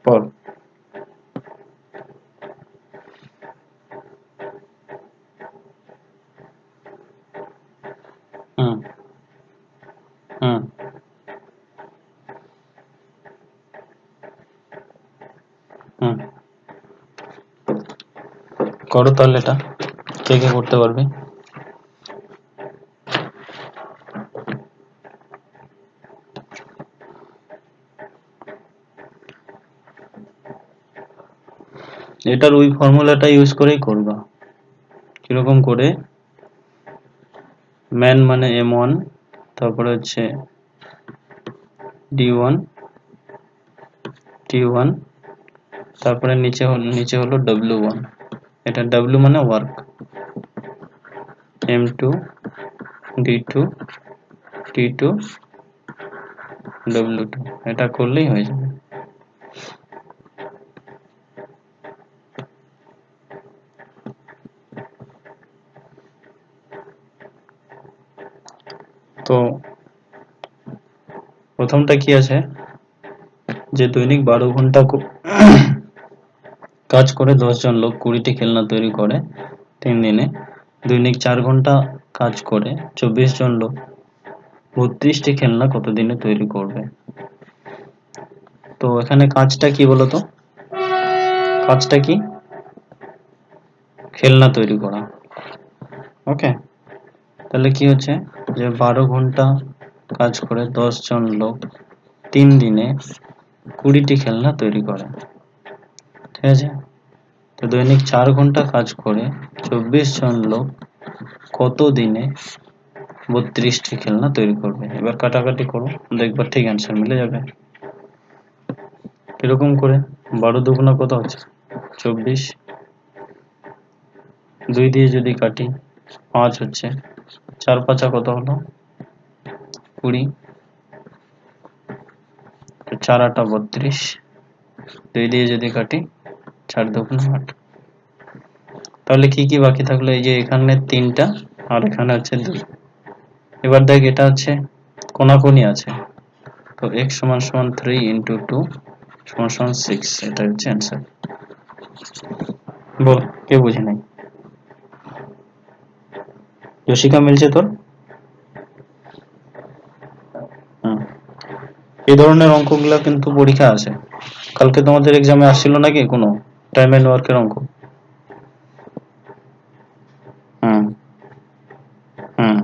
পর হুম হুম হুম করো তাহলে, এটা কে কে করতে পারবে? এটার ওই ফর্মুলাটা ইউজ করেই করবা। কিরকম করে? ম্যান মানে M1, তারপরে হচ্ছে D1 T1, তারপরে নিচে হলো W1, এটা W মানে work, M2 D2 T2 W2, এটা করলেই হয়ে যাবে। তো প্রথমটা কি আছে, যে দৈনিক 12 ঘন্টা কাজ করে 10 জন লোক 20টি খেলনা তৈরি করে 3 দিনে। দৈনিক 4 ঘন্টা কাজ করে 24 জন লোক 32টি খেলনা কত দিনে তৈরি করবে? তো এখানে কাজটা কি বলতো? কাজটা কি? খেলনা তৈরি করা। ওকে, তাহলে কি হচ্ছে, যে 12 ঘন্টা কাজ করে 10 জন লোক 3 দিনে 20টি খেলনা তৈরি করে, ঠিক আছে? তো দৈনিক 4 ঘন্টা কাজ করে 24 জন লোক কত দিনে 32টি খেলনা তৈরি করবে? এবার কাটাকাটি করো, দেখবার ঠিক অ্যান্সার মিলে যাবে। কিরকম করে? 12 দুগুণা কত হচ্ছে? 24, 2 দিয়ে যদি কাটি 5 হচ্ছে, 4 5 কত হলো? 20, 4 8 32, 2 দিয়ে যদি কাটি 4 দুগুণা 8। তাহলে কি কি বাকি থাকলো? এই যে এখানে 3টা আর এখানে হচ্ছে 2। এবার দেখ, এটা হচ্ছে কোনাকুনি আছে, তো x সমান সমান 3 into 2 সমান সমান 6, এটা হচ্ছে অ্যান্সার। বল, কে বুঝে নাই? জশিকা মিলছে তোর? হুম, এই ধরনের অঙ্কগুলা কিন্তু পরীক্ষা আছে। কালকে তোমাদের এক্সামে আসছিল নাকি কোনো টাইম এন্ড ওয়ার্কের অঙ্ক? হুম হুম,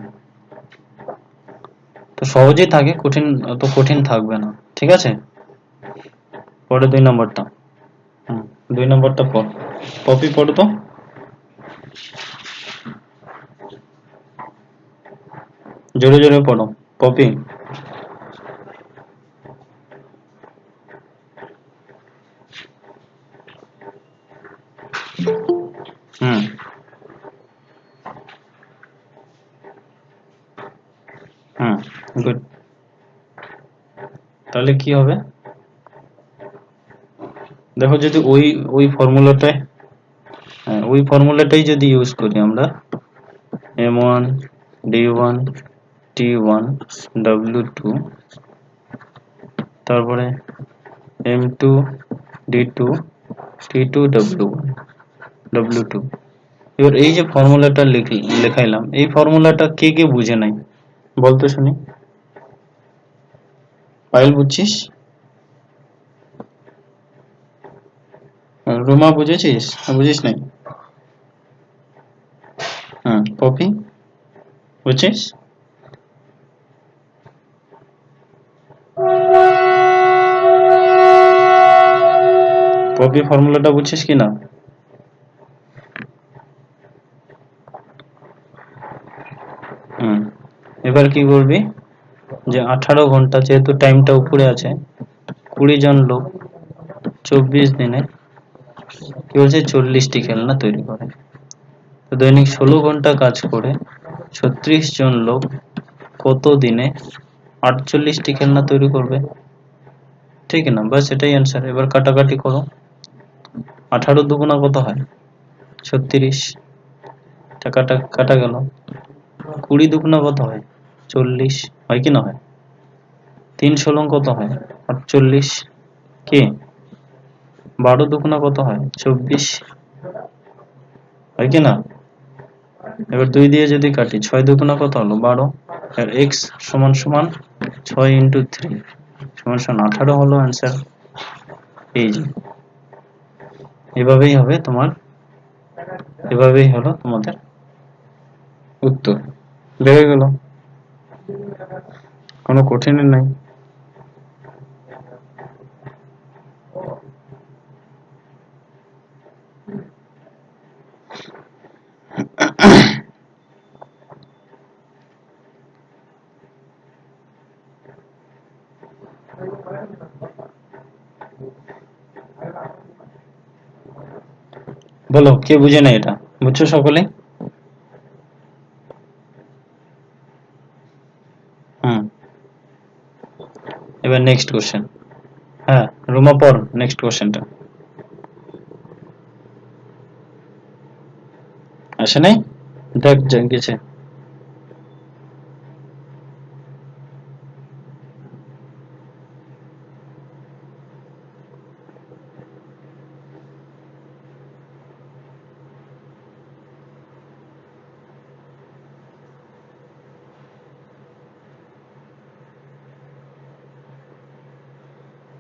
তো সহজেই থাকে, কঠিন অত কঠিন থাকবে না, ঠিক আছে? পরে 2 নম্বরটা। হুম, 2 নম্বরটা পড়, কপি পড়ো তো। জোরে জোরে পড়ো, কপি। হুম হুম, গুড। তাহলে কি হবে? দেখো, যদি ওই ওই ফর্মুলাটায়, হ্যাঁ, ওই ফর্মুলাটাই যদি ইউজ করি আমরা, M1 D1 T1 W2, তারপরে M2 D2 T2 W1 W2, এবার এই যে ফর্মুলাটা লেখাইলাম, এই ফর্মুলাটা কে কে বুঝে নাই বলতো শুনি? পায়েল বুঝছিস? রুমা বুঝেছিস? বুঝিস নাই? হ্যাঁ, পপি বুঝছিস? পপি ফর্মুলাটা বুঝছিস কি না? হুম, এবার কি করবি, যে 18 ঘন্টা, যেহেতু টাইমটা উপরে আছে, 20 জন লোক 24 দিনে কি বলছে 40টি খেলনা তৈরি করে। তো দৈনিক 16 ঘন্টা কাজ করে 36 জন লোক কত দিনে 48টি খেলনা তৈরি করবে? ঠিক না? বাস এটাই অ্যান্সার। এবার কাটাকাটি করো, 18 দুগুণা কত হয়? 36, টাকাটা কাটা গেল। 20 দুগুণা কত হয়? 40, হয় কি না হয়? 3 ষোলং কত হয়? 48, কি 12 দুগুণা কত হয়? 24, হয় কি না? এবার 2 দিয়ে যদি কাটি, 6 দুগুণা কত হলো? 12। আর x সমান সমান 6 ইন্টু 3 সমান সমান 18 হলো অ্যান্সার। এই যে এভাবেই হবে তোমার, এভাবেই হলো তোমাদের উত্তর। বেড়ে গেল, কোনো কঠিন নাই। বলো কে বুঝে না এটা? বুঝছো সকলে? হুম, এবার নেক্সট কোশ্চেন। হ্যাঁ রুমা পর নেক্সট কোশ্চেনটা। আসে নাই? দেখ গেছে।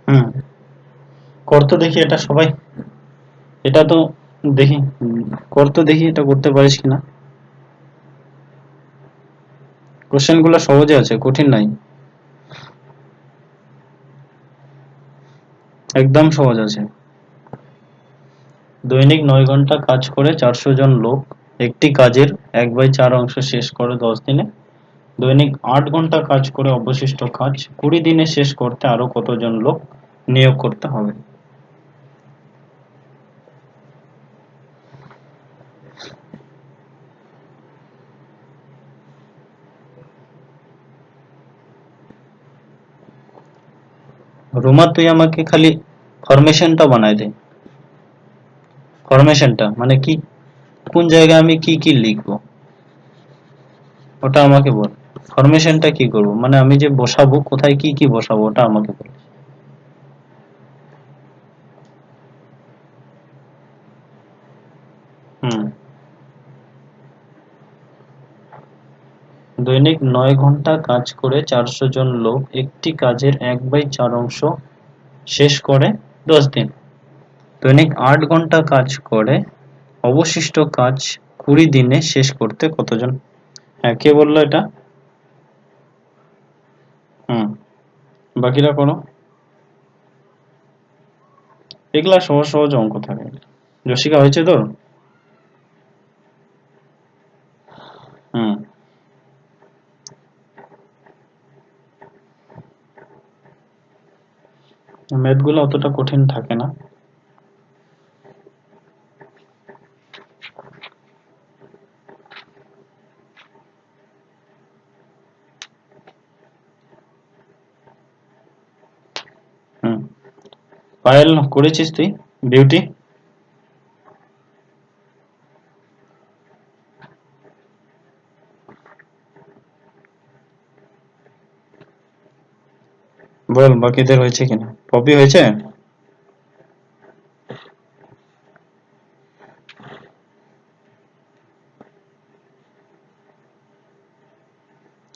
হুম, কর তো দেখি এটা সবাই। এটা তো দেখি, কর তো দেখি এটা করতে পারিস কিনা। কোশ্চেন গুলো সহজে আছে, কঠিন নাই, একদম সহজ আছে। দৈনিক 9 ঘন্টা কাজ করে 400 জন লোক একটি কাজের 1/4 অংশ শেষ করে 10 দিনে। দৈনিক 8 ঘন্টা কাজ করে অবশিষ্ট কাজ 20 দিনে শেষ করতে আরো কতজন লোক নিয়োগ করতে হবে? রুমা তুই আমাকে খালি ফরমেশনটা বানায় দে। ফরমেশনটা মানে কি, কোন জায়গায় আমি কি কি লিখবো ওটা আমাকে বল। ফরমেশনটা কি করব, মানে আমি যে বসাবো কোথায় কি কি বসাবো ওটা আমাকে বল। হুম, দৈনিক 9 ঘন্টা কাজ করে 400 জন লোক একটি কাজের 1/4 অংশ শেষ করে 10 দিন। দৈনিক 8 ঘন্টা কাজ করে অবশিষ্ট কাজ 20 দিনে শেষ করতে কতজন? হ্যাঁ কে বললো এটা? হুম, বাকিরা করো। এগুলা সহজ সহজ অঙ্ক থাকে। রসিকা হয়েছে তোর? হুম, ম্যাথ গুলো অতটা কঠিন থাকে না। হুম, পায়েল করেছিস তুই? বিউটি বল বাকিদের হয়েছে কিনা। পপি হয়েছে?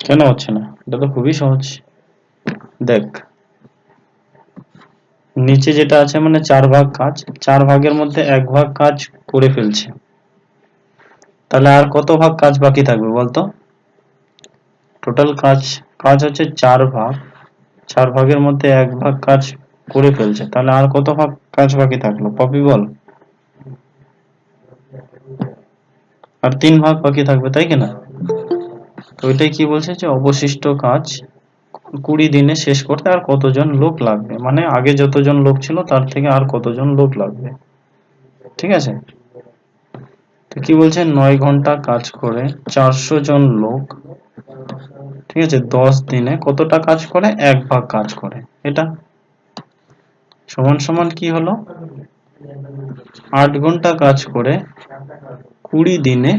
কেন হচ্ছে না? এটা তো খুবই সহজ। দেখ নিচে যেটা আছে মানে 4 ভাগ কাজ, 4 ভাগের মধ্যে 1 ভাগ কাজ করে ফেলছে, তাহলে আর কত ভাগ কাজ বাকি থাকবে বলতো? টোটাল কাজ, কাজ হচ্ছে 4 ভাগ, 4 ভাগের মধ্যে 1 ভাগ কাজ করে ফেলছে, তাহলে আর কত ভাগ কাজ বাকি থাকলো পপি বল? আর 3 ভাগ বাকি থাকবে তাই কিনা? তো ওইটাই কি বলছে যে অবশিষ্ট কাজ 20 দিনে শেষ করতে আর কতজন লোক লাগবে, মানে আগে যতজন লোক ছিল তার থেকে আর কতজন লোক লাগবে। ঠিক আছে, তো কি বলছে 9 ঘন্টা কাজ করে 400 জন লোক, ঠিক আছে, 10 দিনে কতটা কাজ করে? 1 ভাগ কাজ করে। এটা সমান সমান কি হলো? 8 ঘন্টা কাজ করে 20 দিনে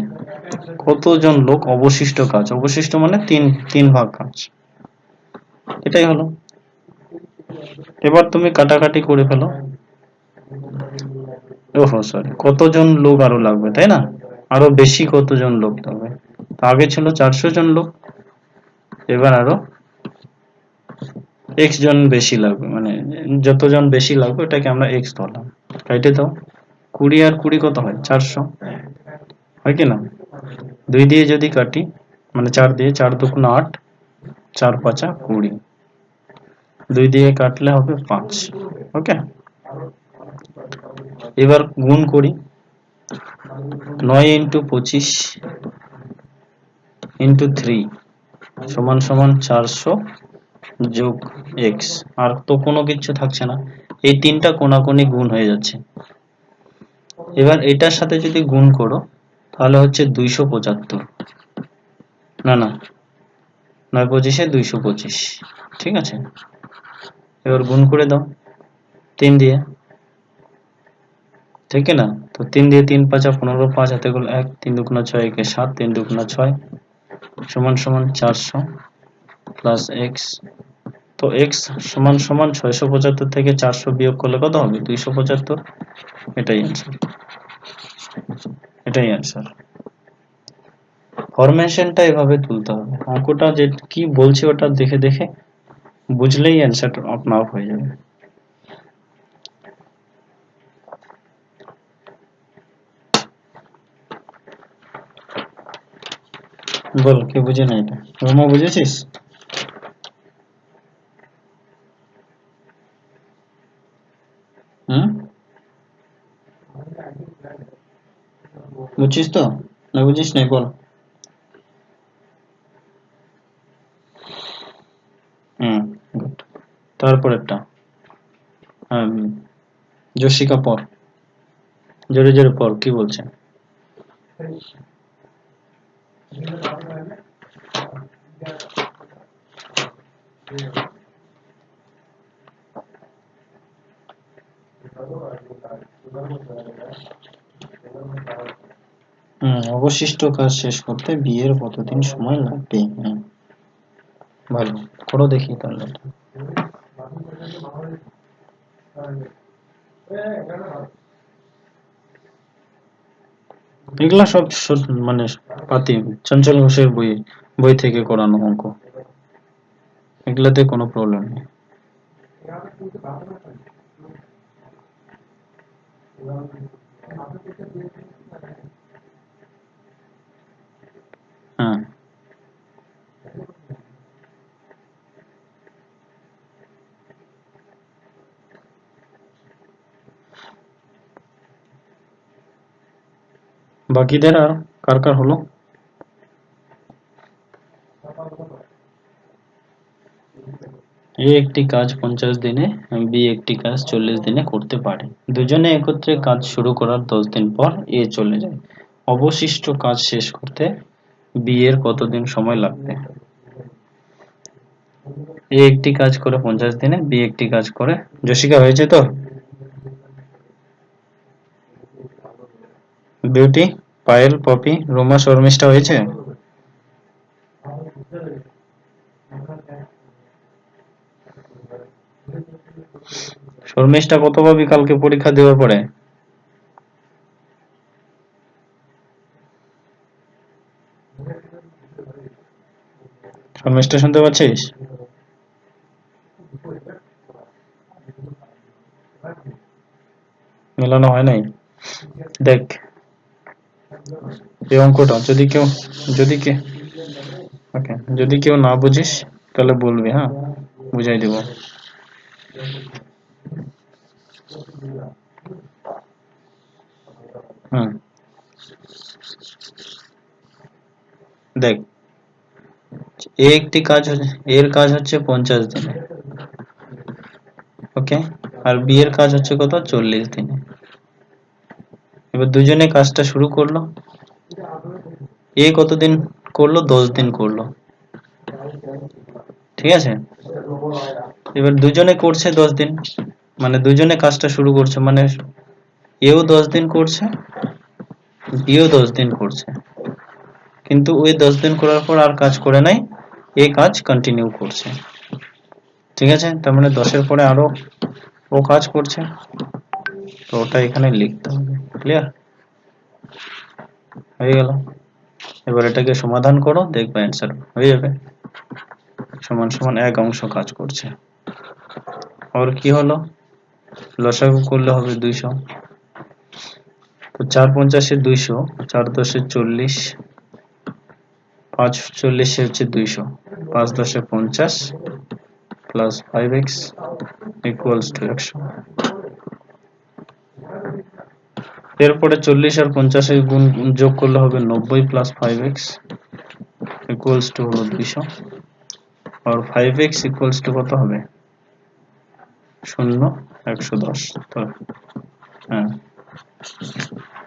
কতজন লোক অবশিষ্ট কাজ, অবশিষ্ট মানে তিন ভাগ কাজ, এটাই হলো। এবার তুমি কাটাকাটি করে ফেলো। ওহো সরি, কতজন লোক আরো লাগবে তাই না, আরো বেশি কতজন লোক লাগবে। আগে ছিল 400 জন লোক, এবার আরো এক্স জন বেশি লাগবে, মানে যতজন বেশি লাগবে ওটাকে আমরা এক্স ধরলাম। কাইটে দাও, 20 আর 20 কত হয়, 400 হয় কি না? 2 দিয়ে যদি কাটি, মানে 4 দিয়ে, 4 দুগুণ 8, 4 পাঁচা 20, 2 দিয়ে কাটলে হবে 5। ওকে, এবার গুণ করি, 9 ইন্টু 25 ইন্টু 3 সমান সমান 400 যোগ এক্স, আর তো কোনো কিছু থাকছে না, এই তিনটা কোনাকুনি গুণ হয়ে যাচ্ছে। এবার এটার সাথে যদি গুণ করো তাহলে হচ্ছে 275, না না, 9 পঁচিশে 225, ঠিক আছে। এবার গুণ করে দাও 3 দিয়ে, ঠিক না? তো 3 দিয়ে 3 পাঁচা 15, 5 হাতে গুলো 1, 3 দুগুণা 6, 1 7, 3 দুগুণা 6 সমান সমান 400 প্লাস এক্স। তো এক্স সমান সমান 675 থেকে 400 বিয়োগ করলে কত হবে, 275। এটাই অ্যান্সার, এটাই অ্যান্সার। ফরমেশনটা এভাবে তুলতে হবে, অঙ্কটা যে কি বলছে ওটা দেখে দেখে বুঝলেই অ্যান্সারটা আপনা আপ হয়ে যাবে। বল, কে বুঝে না এটা? রোমা বুঝেছিস? হুম, বুঝছিস তো, না বুঝিস নাই বল? হুম, গুড। তারপরেরটা, জশিকা পর, জোরে জোরে পর, কি বলছে? অবশিষ্ট কাজ শেষ করতে বিয়ের কতদিন সময় লাগবে? ভালো, করো দেখি তাহলে এটা। এগুলা সব মানে পাতি চঞ্চল ঘোষের বই, বই থেকে করানো অঙ্ক, এগুলাতে কোনো প্রবলেম নেই। হ্যাঁ, বাকিদের আর কার কার হলো? এ একটি কাজ 50 দিনে, বি একটি কাজ 40 দিনে করতে পারে। দুজনে একত্রে কাজ শুরু করার 10 দিন পর এ চলে যায়। অবশিষ্ট কাজ শেষ করতে বি এর কতদিন সময় লাগবে? এ একটি কাজ করে 50 দিনে, বি একটি কাজ করে, জশিকা হয়েছে তো? বিউটি, পায়েল, পপি, রোমা, শর্মিষ্ঠা হয়েছে? শর্মিষ্ঠা কত পাবি কালকে পরীক্ষা দেওয়ার পরে? শর্মিষ্ঠা শুনতে পাচ্ছিস? মেলানো হয় নাই? দেখ, এই অঙ্কটা যদি কেউ, যদি কে, ওকে, যদি কেউ না বুঝিস তাহলে বলবি, হ্যাঁ, বুঝাই দেবো। হুম, দেখ, এ একটি কাজ হচ্ছে, এর কাজ হচ্ছে 50 দিনে, ওকে, আর বি এর কাজ হচ্ছে কত, 40 দিনে। এবার দুজনে কাজটা শুরু করলো, এ কতদিন করলো, 10 দিন করলো, ঠিক আছে। এবার দুজনে করছে 10 দিন, মানে দুজনে কাজটা শুরু করছে, মানে এও 10 দিন করছে, বিও 10 দিন করছে, কিন্তু ওই 10 দিন করার পর আর কাজ করে নাই, এই কাজ কন্টিনিউ করছে, ঠিক আছে। তার মানে 10 এর পরে আরো ও কাজ করছে, তো ওটা এখানে লিখতে হবে। ক্লিয়ার হয়ে গেল। এবার এটাকে সমাধান করো, দেখবে অ্যান্সার হয়ে যাবে। সমান সমান 1 অংশ কাজ করছে। আর কি হলো, লসাগু করলে হবে 200। তো 4 50 200, 4 10 40, 5 40 হচ্ছে 200, 5 10 50 প্লাস 5x ইকুয়ালস টু 100। এরপরে 40 আর 50 এর গুণ যোগ করলে হবে 90 প্লাস 5x ইকুয়ালস টু হলো 200। আর 5x ইকুয়ালস টু কত হবে, 0 110। তো হ্যাঁ,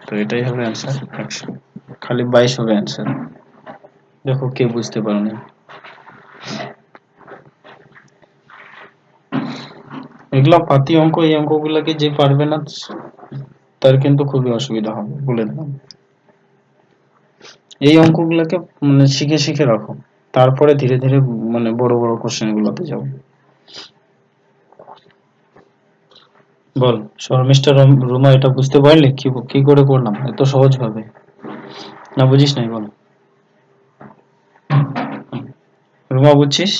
তো এটাই হবে অ্যান্সার 100। খালি 22 হবে অ্যান্সার। দেখো কে বুঝতে পারোনি। এগুলা পাতি অঙ্ক, এই অঙ্কগুলোকে যে পারবে না তার কিন্তু খুবই অসুবিধা হবে, বলে দিলাম। এই অঙ্কগুলোকে মানে শিখে শিখে রাখো, তারপরে ধীরে ধীরে মানে বড় বড় কোশ্চেন গুলোতে যাও। বল শর্মিষ্ঠা রুমা, এটা বুঝতে পারলি কি করে করলাম এত সহজ ভাবে? না বুঝিস নাই? বল রুমা, বুঝছিস?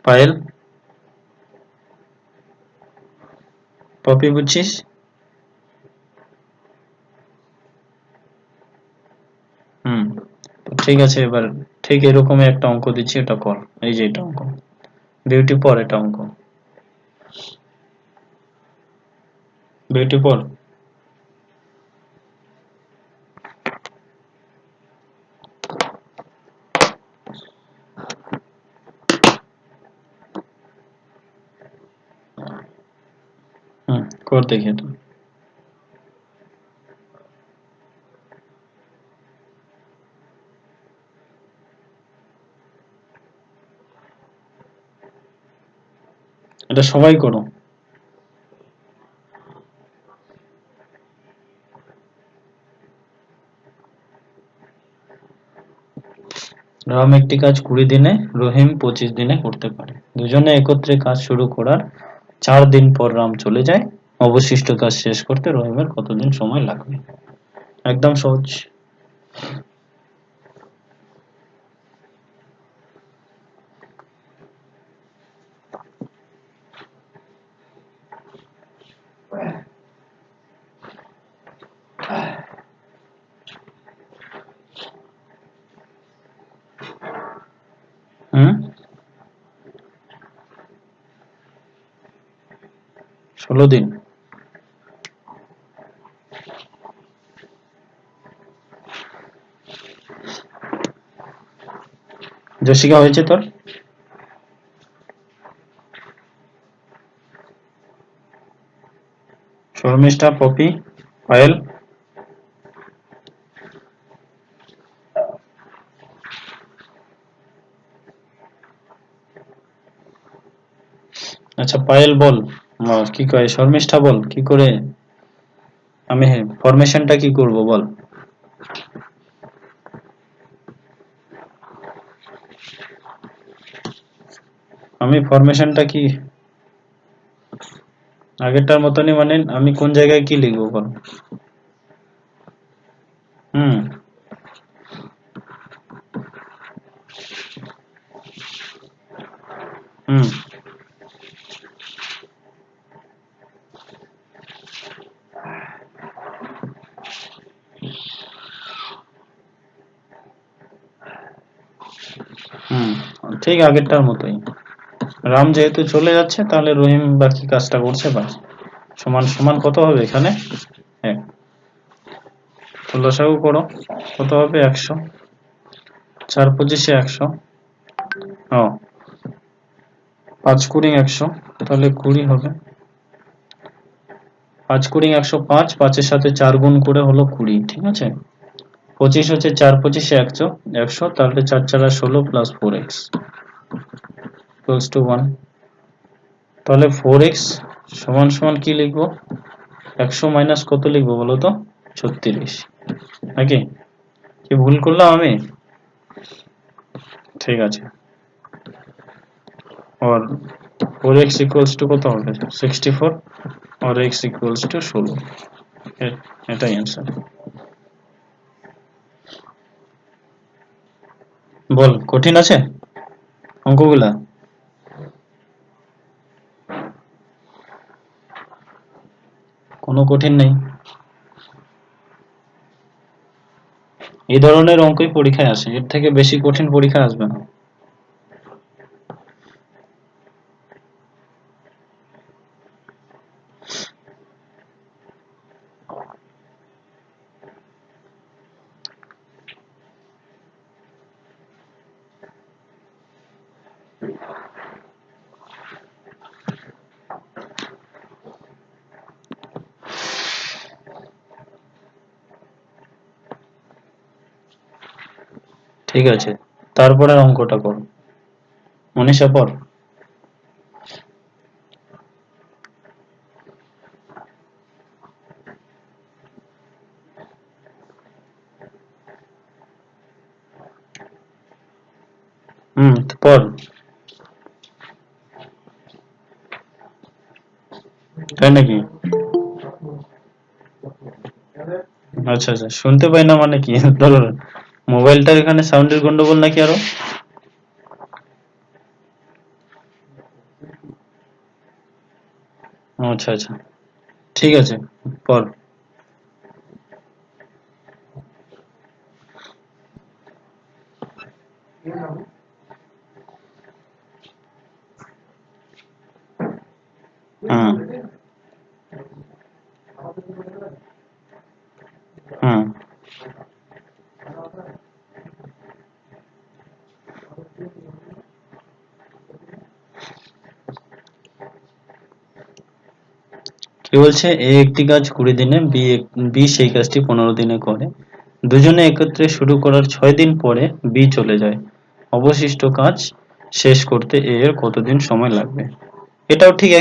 পায়েল, পপি, বুঝছিস? হুম, ঠিক আছে। এবার ঠিক এরকমই একটা অঙ্ক দিচ্ছি, এটা কর। এই যে এটা অঙ্ক, বিউটি পর, এটা অঙ্ক বিউটি পর। হুম, কর দেখি এটা। এটা সবাই করো। রাম একটি কাজ 20 দিনে, রহিম 25 দিনে করতে পারে। দুজনে একত্রে কাজ শুরু করার 4 দিন পর রাম চলে যায়। অবশিষ্ট কাজ শেষ করতে রহিমের কতদিন সময় লাগবে? একদম সহজ। হুম, 16 দিন। জসিকা হয়েছে তোর? শর্মিষ্ঠা, পপি, পায়েল? আচ্ছা পায়েল বল, কি কয় শর্মিষ্ঠা বল কি করে আমি ফরমেশনটা কি করব বল। আমি ফরমেশনটা কি আগেরটার মতনই, মানে আমি কোন জায়গায় কি লিখবো বল। হুম হুম হুম ঠিক আগেরটার মতোই। রাম যেহেতু চলে যাচ্ছে, তাহলে রহিম বাকি কাজটা করছে, বাস। সমান সমান কত হবে এখানে? 1। তো লসাগু করো, কত হবে? 100। 4 25 100। ও, 5 20 100, তাহলে 20 হবে। 5 20 105, 5 এর সাথে 4 গুণ করে হলো 20, ঠিক আছে। 25 হচ্ছে 4 25 100, 100, তাহলে 4 4 16 প্লাস 4x ইকুয়ালস টু 1। তাহলে 4x সমান সমান কি লিখবো? 100 মাইনাস কত লিখবো বলো তো? 36, নাকি? কি ভুল করলাম আমি? ঠিক আছে। আর 4x ইকুয়ালস টু কত হবে 64 আর x ইকুয়ালস টু 16 এটাই অ্যান্সার বল কঠিন আছে অঙ্কগুলা কোনো কঠিন নেই এই ধরনের অঙ্কই পরীক্ষায় আসে এর থেকে বেশি কঠিন পরীক্ষা আসবে না ঠিক আছে তারপরে অঙ্কটা করো মনীষা পর পর তাই নাকি আচ্ছা আচ্ছা শুনতে পাই না মানে কি ধরো মোবাইলটার এখানে সাউন্ডের গন্ডগোল নাকি আরো আচ্ছা আচ্ছা ঠিক আছে পর হুম হুম কি বলছে এ একটি কাজ 20 দিনে বি সেই কাজটি 15 দিনে করে দুজনে একত্রে শুরু করার 6 দিন পরে বি চলে যায় অবশিষ্ট কাজ শেষ করতে এ এর কতদিন সময় লাগবে এটাও ঠিক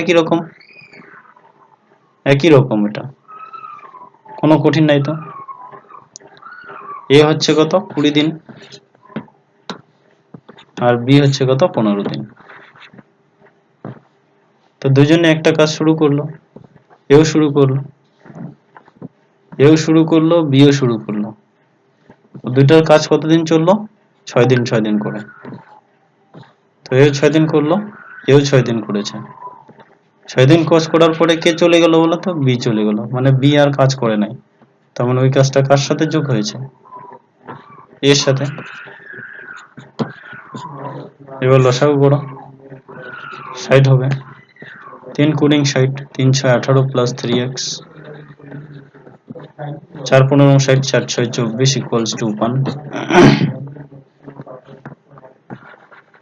একই রকম এটা কোনো কঠিন নাই তো এ হচ্ছে কত 20 দিন আর বি হচ্ছে কত 15 দিন তো দুজনে একটা কাজ শুরু করলো এও শুরু করলো বিও শুরু করলো দুইটার কাজ কতদিন চললো 6 দিন 6 দিন করে তো এও 6 দিন করলো এও 6 দিন করেছে 6 দিন কাজ করার পরে কে চলে গেল বলো তো বি চলে গেল মানে বি আর কাজ করে নাই তার মানে ওই কাজটা কার সাথে যোগ হয়েছে এর সাথে এবার লসাগু করো 60 হবে 3 কুড়ি 60 3 6 18 প্লাস 3x 4 15 60 4 6 24 ইকুয়ালস টু 1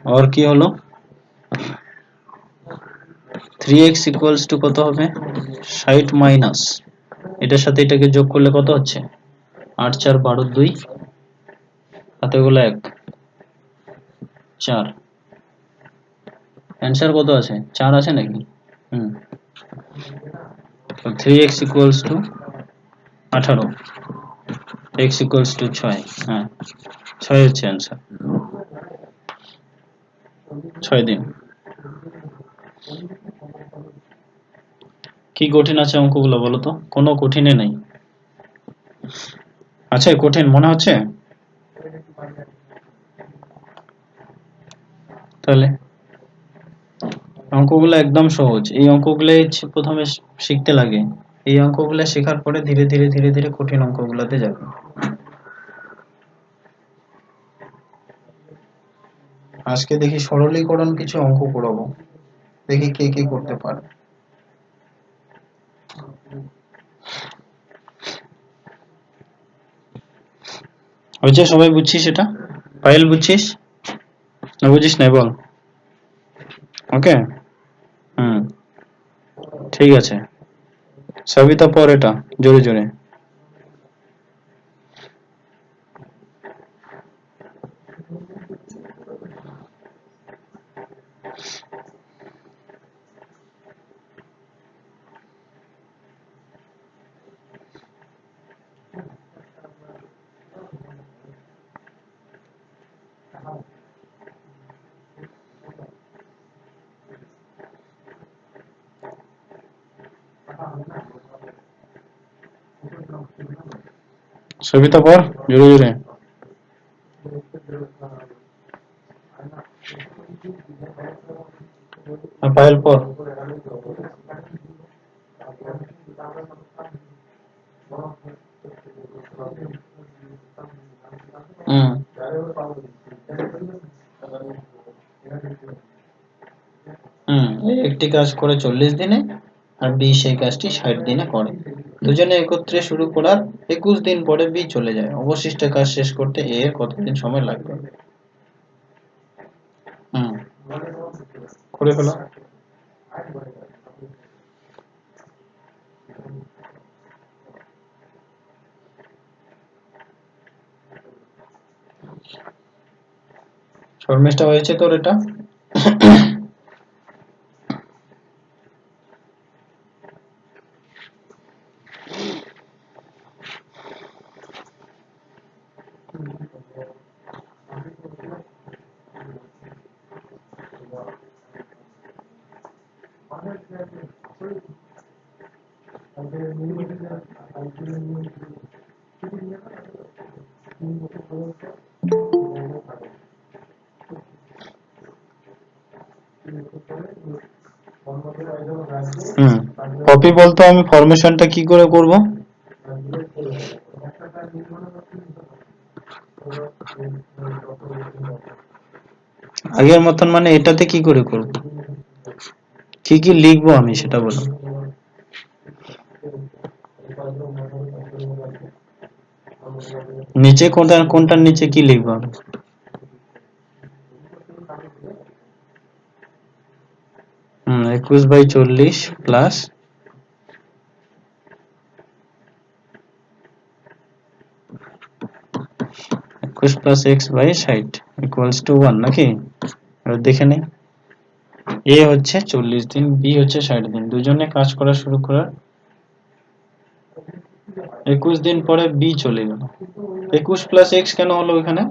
और কি হলো 3x ইকুয়ালস টু কত হবে 60 মাইনাস এটার সাথে এটাকে যোগ করলে কত হচ্ছে 8 4 12 2 হাতে গুলো 1 4 অ্যান্সার কত আছে 4 আছে নাকি হুম তো 3x equals to 18 x equals to 6 হ্যাঁ 6 হচ্ছে অ্যান্সার 6 দিন কি কঠিন আছে অঙ্কগুলো বলো তো কোনো কঠিনে নেই আচ্ছা কঠিন মনে হচ্ছে তাহলে অঙ্কগুলো একদম সহজ এই অঙ্কগুলো প্রথমে শিখতে লাগে এই অঙ্কগুলো শেখার পরে ধীরে ধীরে ধীরে ধীরে কঠিন অঙ্কগুলোতে যাবে আজকে দেখি সরলীকরণ কিছু অঙ্ক করাবো দেখি কে কে করতে পারে হয়েছে সবাই বুঝছিস এটা পায়েল বুঝছিস না বুঝিস না বল ওকে হুম ঠিক আছে সবিতা পর এটা জোরে জোরে সবিতা পর জোরে জোরে। পায়েল পর। হুম এই একটি কাজ করে 40 দিনে, আর বি সেই কাজটি 60 দিনে করে। দুজনে একত্রে শুরু করার 21 দিন পরে বি চলে যায়। অবশিষ্ট কাজ শেষ করতে এ এর কতদিন সময় লাগবে? হুম করে ফেলো। শর্মিষ্ঠা হয়েছে তোর এটা? হুম কপি বলতো আমি ফরমেশনটা কি করে করব? আগের মতন মানে এটাতে কি করে করব? কি কি লিখবো আমি সেটা বলো। নিচে কোনটা কোনটার নিচে কি লিখবো আমি? 21/40 plus 21 plus x/60 equals to 1 নাকি? এবার দেখে নেই। এ হচ্ছে 40 দিন, বি হচ্ছে 60 দিন। দুজনে কাজ করা শুরু করার 21 দিন পরে বি চলে গেল। 21 প্লাস এক্স কেন হলো এখানে?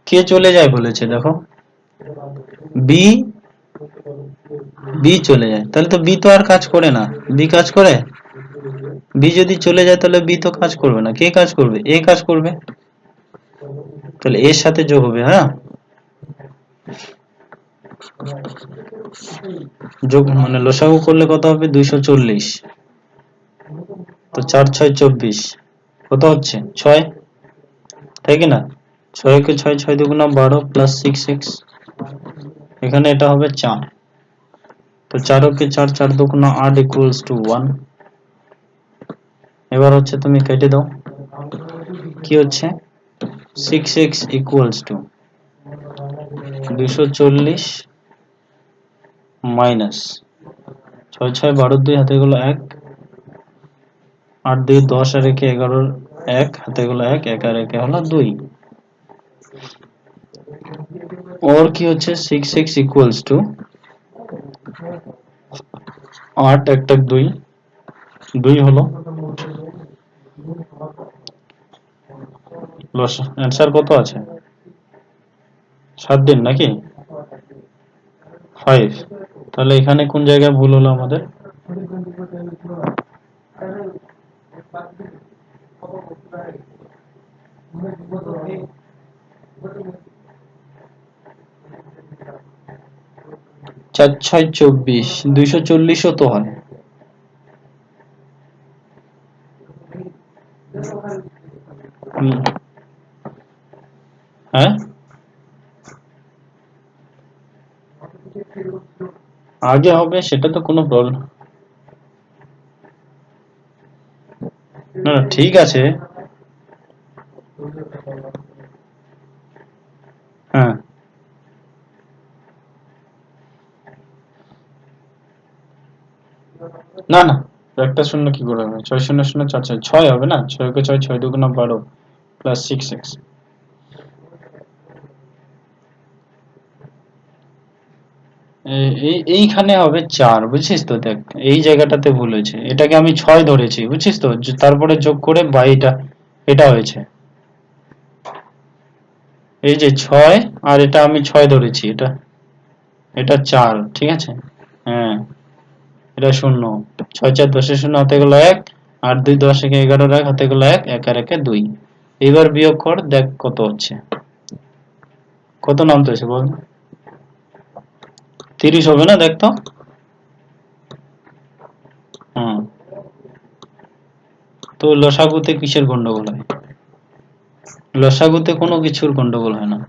কে চলে যায় বলেছে দেখো? বি বি চলে যায়, তাহলে তো বি তো আর কাজ করে না। বি কাজ করে? বি যদি চলে যায় তাহলে বি তো কাজ করবে না। কে কাজ করবে? এ কাজ করবে। তাহলে এর সাথে যোগ হবে। হ্যাঁ যোগ মানে লসাগু করলে কত হবে? 240। তো 4 6 24 কত হচ্ছে? 6, তাই কি না? 6 কে 6, 6 দুগুণা 12 প্লাস 6x, এখানে এটা হবে 4। তো 4 কে 4, 4 দুগুণা 8 ইকুয়ালস টু 1। এবার হচ্ছে তুমি কেটে দাও, কি হচ্ছে? 6x ইকুয়ালস টু 240 মাইনাস 6 6 12 2 হাতে গেল 1, 8 2 10 আর 1 11, 1 হাতে গেল 1, 1 আর 1 হলো 2। और কি হচ্ছে 6x ইকুয়ালস টু 8 একটা 2, 2 হলো। লস অ্যান্সার কত আছে? 7 দিন নাকি? 5। তাহলে এখানে কোন জায়গায় ভুল হলো আমাদের? চার ছয় 24, 240ও তো হয়। হ্যাঁ আগে হবে সেটা তো কোনো প্রবলেম না। না ঠিক আছে। হ্যাঁ না না একটা শূন্য কি করে হবে? 6 0 0 4 6 6 হবে না? 6 কে 6, 6 দুগুণা 12 প্লাস 6x, এইখানে হবে 4, বুঝছিস তো? দেখ এই জায়গাটাতে ভুল হয়েছে, এটাকে আমি 6 ধরেছি, বুঝছিস তো? তারপরে যোগ করে এটা এটা হয়েছে। এই যে 6 আর এটা আমি 6 ধরেছি, এটা এটা 4, ঠিক আছে। হ্যাঁ, এটা 0, 6 4 10 0 হাতে গেল 1, 8 2 10 একে 11 রাখ, হাতে গেল 1, 1 আর 1 2। এবার বিয়োগ কর, দেখ কত হচ্ছে, কত নামতেছে বল। 30 হবে না, দেখ তো। হুম, তো লসাগুতে কিসের গন্ডগোল হয়? লসাগুতে কোনো কিছুর গন্ডগোল হয় না।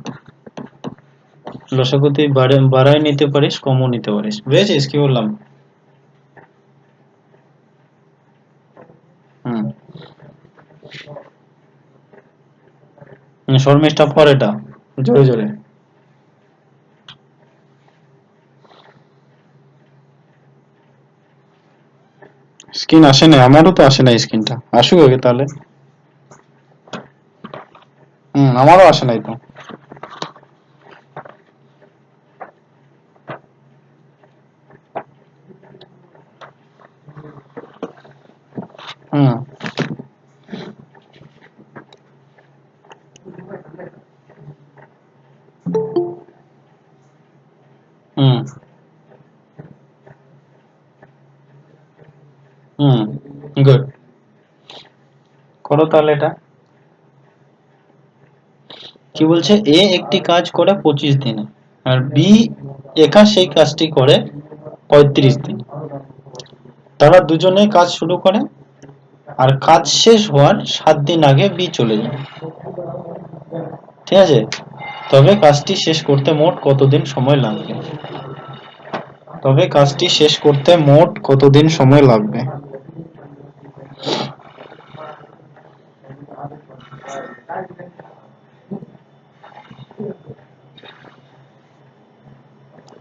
লসাগুতে বাড়ায় নিতে পারিস, কমও নিতে পারিস, বুঝেছিস কি বললাম? হুম, শর্মিষ্ঠা পর এটা, জোরে জোরে। স্ক্রিন আসে না, আমারও তো আসে না স্ক্রিনটা, আসুক আগে তাহলে। আমারও আসে নাই তো। হুম হুম হুম গুড, করো তাহলে এটা। কি বলছে, এ একটি কাজ করে 25 দিনে, আর বি একা সেই কাজটি করে 35 দিন। তারা দুজনেই কাজ শুরু করে, আর কাজ শেষ হওয়ার 7 দিন আগে বি চলে যায়, ঠিক আছে। তবে কাজটি শেষ করতে মোট কতদিন সময় লাগবে? তবে কাজটি শেষ করতে মোট কতদিন সময় লাগবে?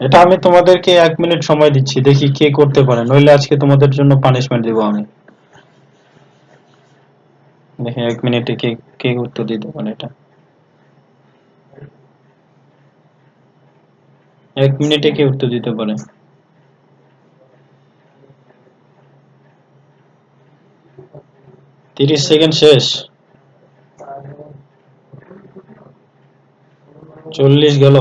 এটা আমি তোমাদেরকে 1 মিনিট সময় দিচ্ছি, দেখি কে করতে পারে, নইলে আজকে তোমাদের জন্য পানিশমেন্ট দেবো আমি। দেখি 1 মিনিটে কে কে উত্তর দিতে পারে এটা। 1 মিনিটে কে উত্তর দিতে পারে? 30 সেকেন্ড শেষ। 40 গেল।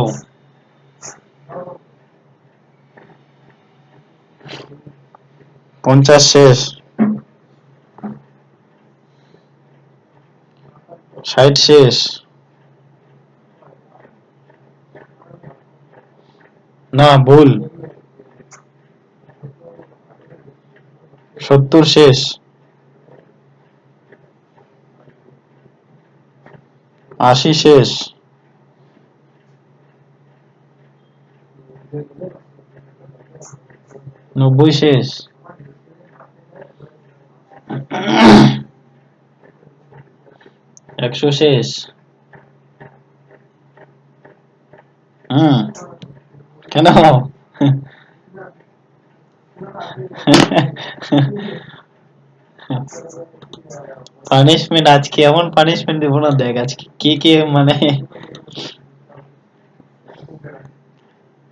50 শেষ। 60 শেষ। না, ভুল। 70 শেষ। 80 শেষ। 90 শেষ। 100 শেষ। হুম, কেন? পানিশমেন্ট আজকে এমন পানিশমেন্ট দেবো না, দেখ আজকে কে কে মানে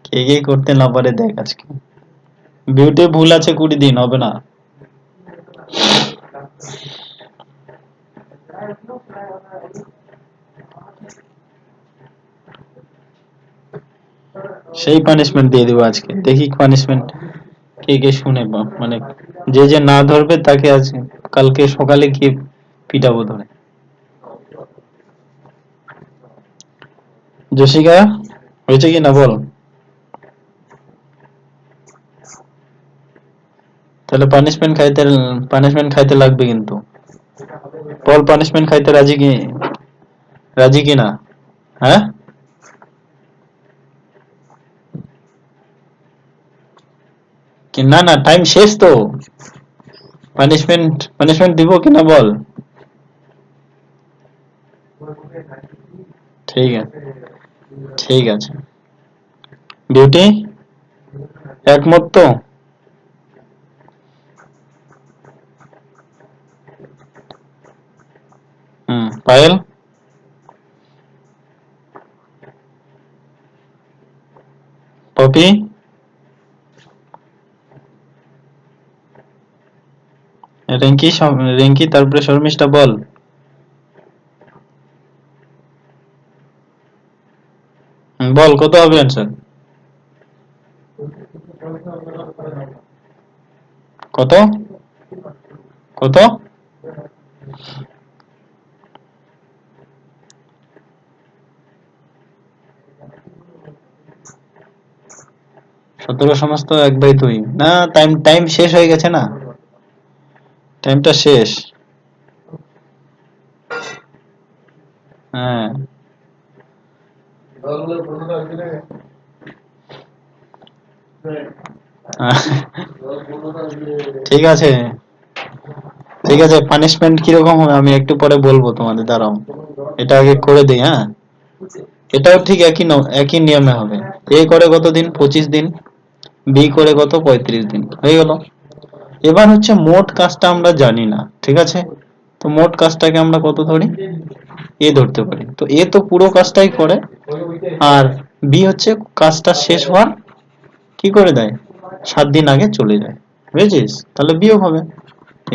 কে কে করতে না পারে, দেখ আজকে। বিউটি ভুল আছে, 20 দিন হবে না। সেই পানিশমেন্ট দিয়ে দেবো আজকে, দেখি পানিশমেন্ট কে কে শুনে, মানে যে যে না ধরবে তাকে আজ কালকে সকালে গিয়ে পিটাবো ধরে। জসিকা, হয়েছে কি না বল। তাহলে পানিশমেন্ট খাইতে লাগবে কিন্তু। বল, পানিশমেন্ট খাইতে রাজি কি, রাজি কি না? হ্যাঁ, কি না, না টাইম শেষ তো। পানিশমেন্ট দিব কি না বল। ঠিক আছে, ঠিক আছে। বিউটি, একমত তো? পায়েল, পপি, রিঙ্কি, তারপরে শর্মিষ্ঠা, বল। বল কত হবে অ্যান্সার। কত কত? 17 সমস্ত 1/2 না, টাইম টাইম শেষ হয়ে গেছে না, টাইমটা শেষ। হ্যাঁ ঠিক আছে, ঠিক আছে, পানিশমেন্ট কিরকম হবে আমি একটু পরে বলবো তোমাদের, দাঁড়াও এটা আগে করে দিই। হ্যাঁ, এটাও ঠিক একই নিয়মে হবে। এ করে কত দিন? 25 দিন। বি করে কত? 35 দিন। হয়ে গেল। এবার হচ্ছে মোট কাজটা আমরা জানি না, ঠিক আছে? তো মোট কাজটাকে আমরা কত ধরি? এ ধরতে পারি। তো এ তো পুরো কাজটাই করে, আর বি হচ্ছে কাজটা শেষ হওয়ার কি করে দেয়, 7 দিন আগে চলে যায়। বুঝেছিস? তাহলে বিয়োগ হবে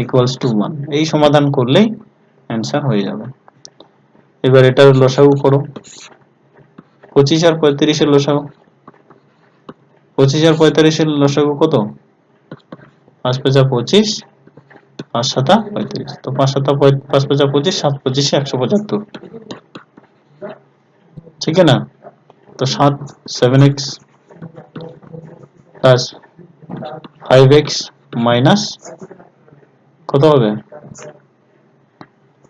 ইকুয়ালস টু 1। এই সমাধান করলেই অ্যান্সার হয়ে যাবে। এবার এটার লসাগু করো। 25 আর 35 এর লসাগু, 25 আর 45 এর লসাগু কত? 5 5 25, 5 7 35। তো 5 7 5 5 25, 7 25 175, ঠিক है ना? तो 7 7x প্লাস 5x মাইনাস কত হবে?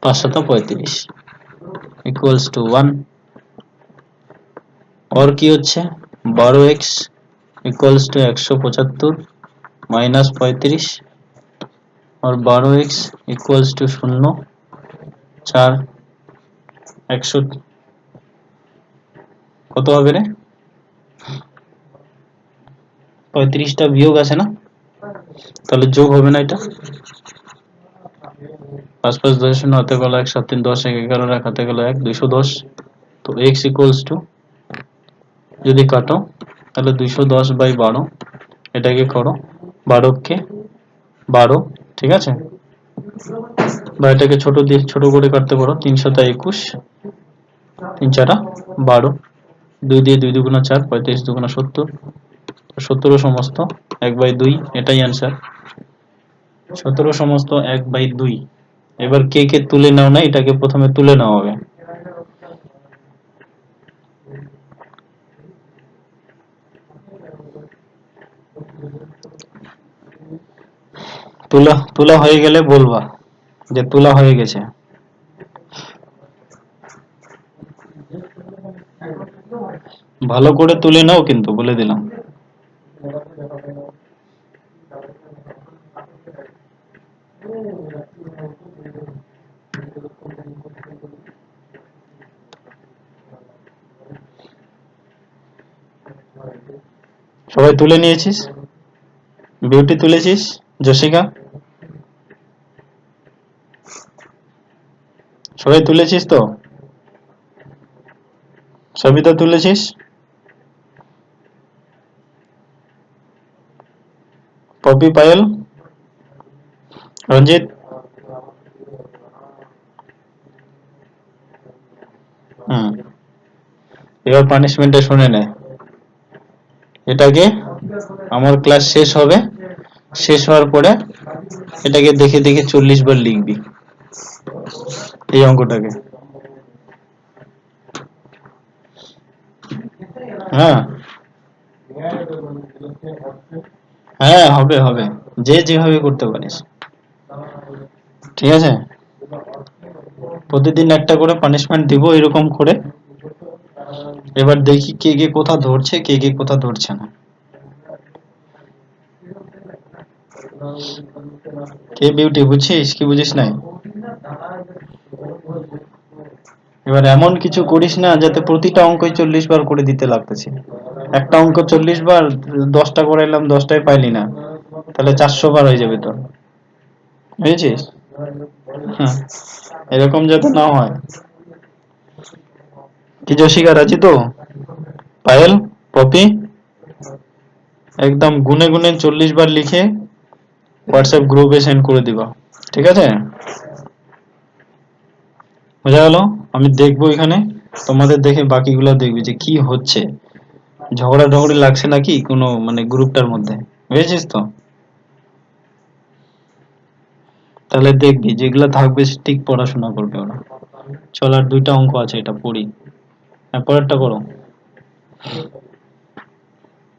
5 7 35 ইকুয়ালস টু 1। और কি হচ্ছে? 12x इक्वल्स टू 175 माइनस 35, और 12x इक्वल्स टू 0 4 100 কত হবে রে? 35টা বিয়োগ আছে না, তাহলে যোগ হবে না এটা? 5 5 10 শূন্য হাতে গেল 1, 7 3 10 1 11 এক হাতে গেল 1, 210। তো x ইকুয়ালস টু, যদি কাটো তাহলে 210 বাই 12, এটাকে করো 12 কে 12, ঠিক আছে? বা এটাকে ছোট করে কাটতে পারো, 3 7 21, 3 4 12, 2 দিয়ে 2 দুগুণা 4, 35 দুগুণা 70, 17 সমস্ত 1/2, এটাই অ্যান্সার। 17 সমস্ত 1/2। এবার কে কে তুলে নাও না, এটাকে প্রথমে তুলে নাও হবে। তুলা তুলা হয়ে গেলে বলবা যে তুলা হয়ে গেছে। ভালো করে তুলে নাও কিন্তু, বলে দিলাম। সবাই তুলে নিয়েছিস? বিউটি তুলেছিস? জশিকা সবাই তুলেছিস তো? সবিতা তুলেছিস? পপি, পায়েল, রঞ্জিত? হুম, এবার পানিশমেন্টটা শুনে নে। এটাকে আমার ক্লাস শেষ হবে, শেষ হওয়ার পরে এটাকে দেখে দেখে 40 বার লিখবি এই অঙ্কটাকে। হ্যাঁ হ্যাঁ, হবে হবে, যে যেভাবে করতে পারিস, ঠিক আছে? প্রতিদিন একটা করে পানিশমেন্ট দিব এরকম করে। এবার দেখি কে কে কোথা ধরছে, কে কে কোথা ধরছে না। কে বিউটি, বুঝছিস কি বুঝিস নাই? এবার এমন কিছু করিস না যাতে প্রতিটা অঙ্কই 40 বার করে দিতে লাগতেছে। একটা অঙ্ক 40 বার, 10টা করে এলাম, 10টাই পাইলি না, তাহলে 400 বার হয়ে যাবে তোর। বুঝেছিস? হ্যাঁ, এরকম যাতে না হয়। কি জশিকা, রাজি তো? পায়েল, পপি, একদম গুনে গুনে 40 বার লিখে হোয়াটসঅ্যাপ গ্রুপে সেন্ড করে দিবা, ঠিক আছে? বোঝা গেল? আমি দেখবো এখানে, তোমাদের দেখে বাকিগুলো দেখবি যে কি হচ্ছে। ঝগড়া ঝগড়ি লাগছে নাকি কোনো মানে গ্রুপটার মধ্যে, বুঝেছিস তো? তাহলে দেখবি যেগুলা থাকবে ঠিক পড়াশোনা করবে ওরা। চল আর দুইটা অঙ্ক আছে, এটা পড়ি। হ্যাঁ, পরেরটা করো।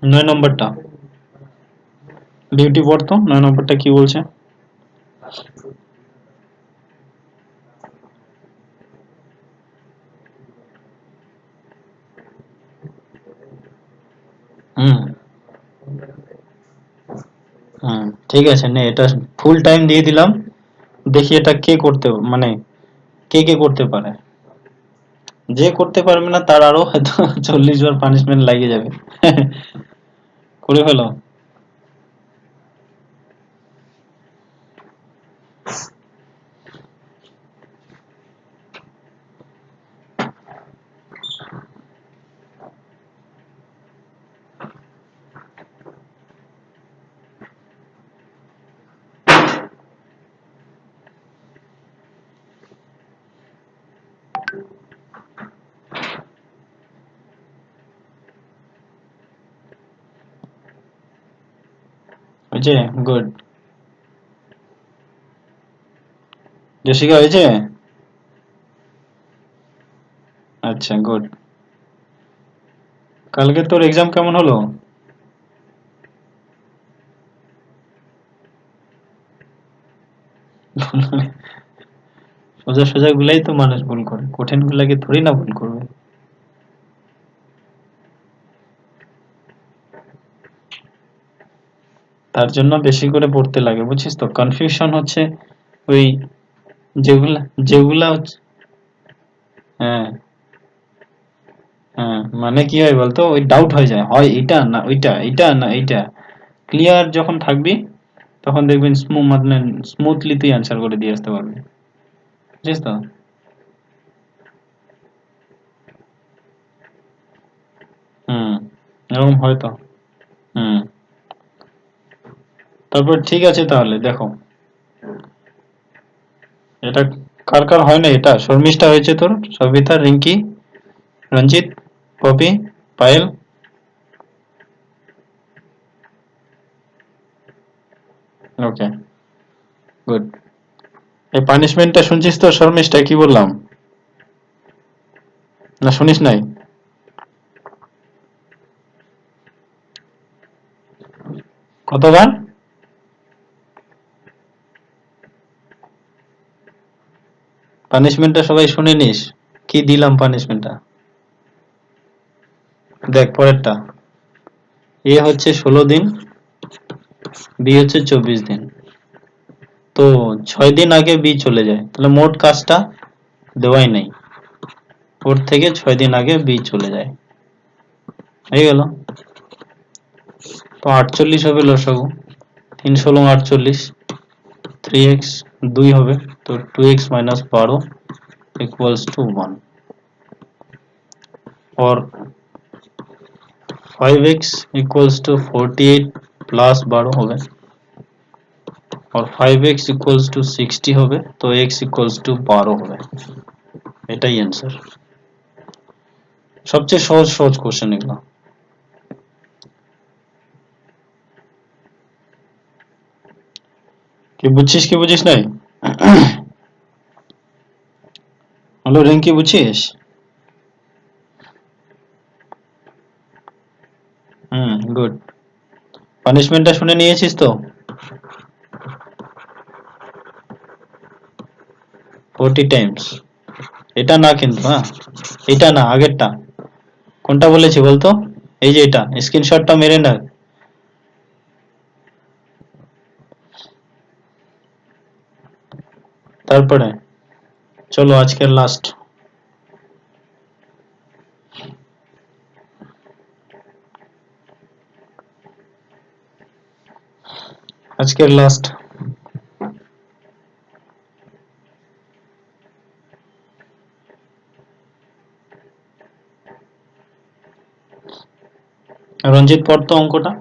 9 নম্বরটা ডিউটি পড়তো, 9 নম্বরটা কি বলছে? হুম হুম, ঠিক আছে, নে এটা ফুল টাইম দিয়ে দিলাম। দেখি এটা কে করতে মানে কে কে করতে পারে। যে করতে পারবে না তার আরো হয়তো 40 বার পানিশমেন্ট লাগিয়ে যাবে। করে ফেলো। হয়েছে? গুড। জেসিকা হয়েছে? আচ্ছা, গুড। কালকে তোর এক্সাম কেমন হলো? সোজা সোজা গুলাই তো মানুষ ভুল করে, কঠিন গুলাকে থোড়ি না ভুল করবে। তার জন্য বেশি করে পড়তে লাগে, বুঝছিস তো? কনফিউশন হচ্ছে ওই যেগুলা যেগুলা হচ্ছে। হ্যাঁ হ্যাঁ, মানে কি হয় বলতো, ওই ডাউট হয়ে যায়, হয় এটা না ওইটা, এটা না এইটা। ক্লিয়ার যখন থাকবি তখন দেখবেন মানে স্মুথলি তুই অ্যান্সার করে দিয়ে আসতে পারবি, বুঝছিস তো? হুম, এরকম হয়তো। হুম, তারপর ঠিক আছে তাহলে দেখো। এটা কার কার হয় না, এটা শর্মিষ্ঠা হয়েছে তোর, সবিতা, রিঙ্কি, রঞ্জিত, পপি, পায়েল। ওকে, গুড। এই পানিশমেন্টটা শুনছিস তো শর্মিষ্ঠা, কি বললাম? না শুনিস নাই? কতবার? পানিশমেন্টটা সবাই শুনে নিস, কি দিলাম পানিশমেন্টটা। দেখ পরেরটা। এ হচ্ছে 16 দিন, বি হচ্ছে 24 দিন। তো 6 দিন আগে বি চলে যায়, তাহলে মোট কাজটা দেওয়াই নেই। ওর থেকে 6 দিন আগে বি চলে যায়, হয়ে গেল। তো 48 হবে লসাগু। 3 × 16 = 48। 3x 2 হবে, তো 2x - 12 = 1। और 5x = 48 + 12 হবে, और 5x = 60 হবে, তো x = 12 হবে। এটাই অ্যান্সার। সবচেয়ে সহজ সহজ কোশ্চেন এগুলো। কি বুঝছিস কি বুঝিস নাই? হ্যালো রিঙ্কি, বুঝছিস? হুম, গুড। পানিশমেন্টটা শুনে নিয়েছিস তো? 40 টাইমস। এটা না কিন্তু, হ্যাঁ, এটা না, আগেরটা। কোনটা বলেছি বলতো? এই যে এটা, স্ক্রিনশটটা মেরে না। তারপরে চলো আজকের লাস্ট। আজকের লাস্ট। রঞ্জিত পড়তো অঙ্কটা।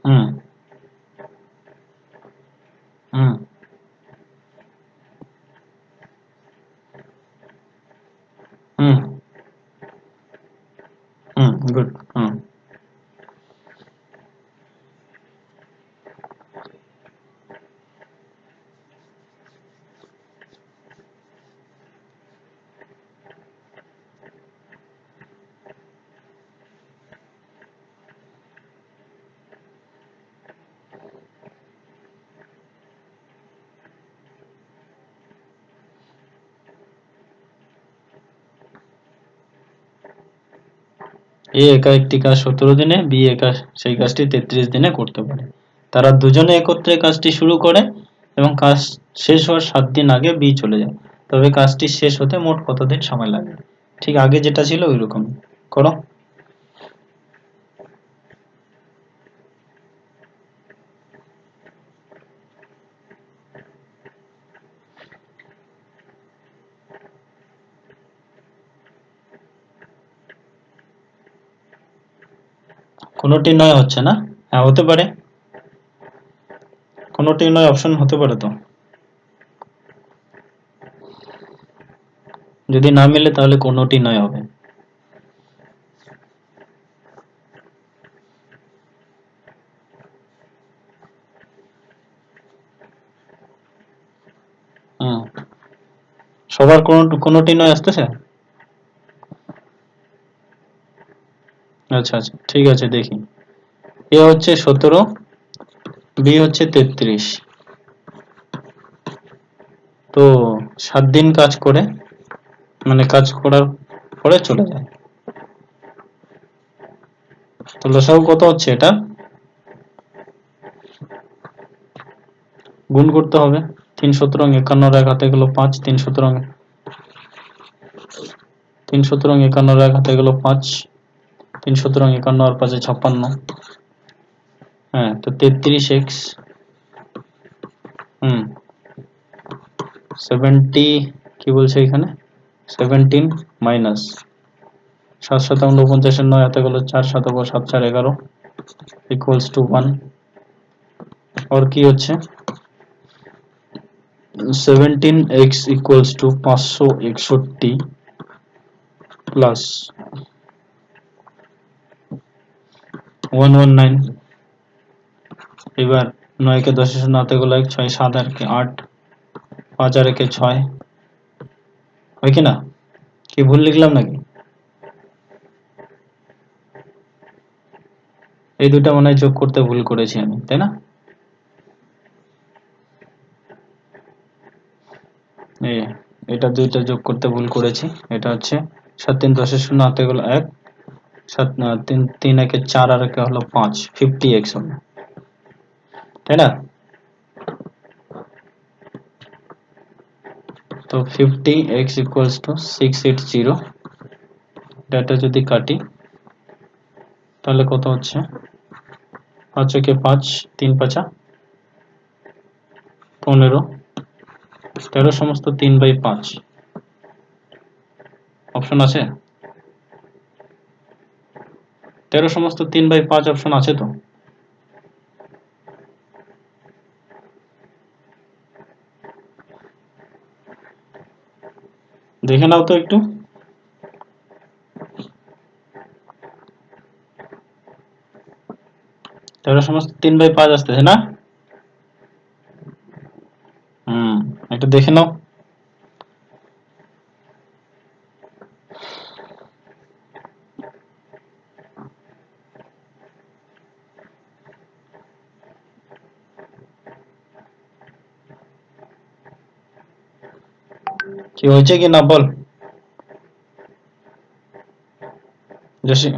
হুম হুম এ একা একটি কাজ 17 দিনে, বি একা সেই কাজটি 33 দিনে করতে পারে। তারা দুজনে একত্রে কাজটি শুরু করে এবং কাজ শেষ হওয়ার 7 দিন আগে বি চলে যায়, তবে কাজটি শেষ হতে মোট কত দিন সময় লাগে? ঠিক আগে যেটা ছিল ওই রকম করো। কোনোটি নয় হচ্ছে না? হ্যাঁ হতে পারে, কোনোটি নয় অপশন হতে পারে তো। যদি না মিলে তাহলে কোনোটি নয় হবে। হুম, সবার কোনোটি নয় আসতেছে? আচ্ছা আচ্ছা ঠিক আছে, দেখি। এ হচ্ছে 17, বি হচ্ছে 33। তো 7 দিন কাজ করে, মানে কাজ করার পরে চলে যায়। তো লসাগু কত হচ্ছে এটা? গুণ করতে হবে। 3 17 51 এক হাতে গেল 5, 3 17 51 এক হাতে গেল 5, 3 17 51 আর 5 56। হ্যাঁ, তো 33x, হুম 70, কি বলছে এখানে 17 মাইনাস 7 7 49 9 হাতে গেল 4 7 7 4 11 ইকুয়ালস টু 1। और কি হচ্ছে 17x ইকুয়ালস টু 561 প্লাস 119। এবার 9 কে 10 এর শূন্য হাতে গেল 1, 6 7 আর কে 8, 5 আর একে 6, হয় কি না? কি ভুল লিখলাম নাকি? এই দুটো মনে হয় যোগ করতে ভুল করেছি আমি, তাই না? এই এটা দুইটা যোগ করতে ভুল করেছি। এটা হচ্ছে 7 3 10 এর শূন্য হাতে গেল 1, 7 3 3 একে 4 আর একে হলো 5, 50x হলো, তাই না? তো 50x ইকুয়ালস টু 680। এটা যদি কাটি তাহলে কত হচ্ছে 5 একে 5, 3 5 15, 13 সমস্ত 3/5 অপশন আছে? 13 সমস্ত 3/5 অপশন আছে তো? দেখে নাও তো একটু। 13 সমস্ত 3/5 আসতেছে না? একটু দেখে নাও। কি হয়েছে কি না বল। জসি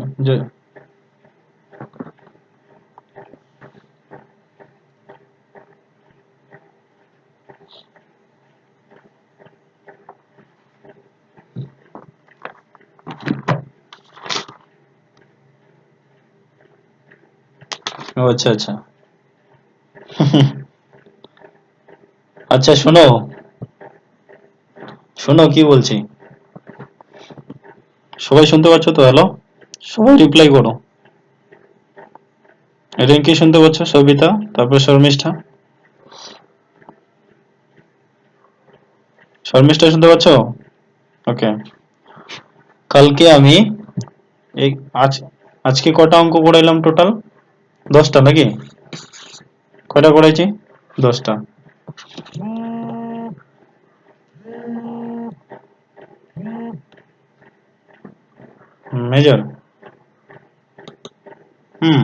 ও আচ্ছা আচ্ছা। আচ্ছা শোনো, শোনো কি বলছি। সবাই শুনতে পাচ্ছ তো? হ্যালো, সবাই রিপ্লাই করো। রিঙ্কি শুনতে পাচ্ছ? সবিতা, তারপর শর্মিষ্ঠা। শর্মিষ্ঠা শুনতে পাচ্ছ? ওকে। কালকে আমি এই আজ আজকে কটা অঙ্ক পড়াইলাম টোটাল? 10টা নাকি? কয়টা করাইছি? 10টা। মেজর, হুম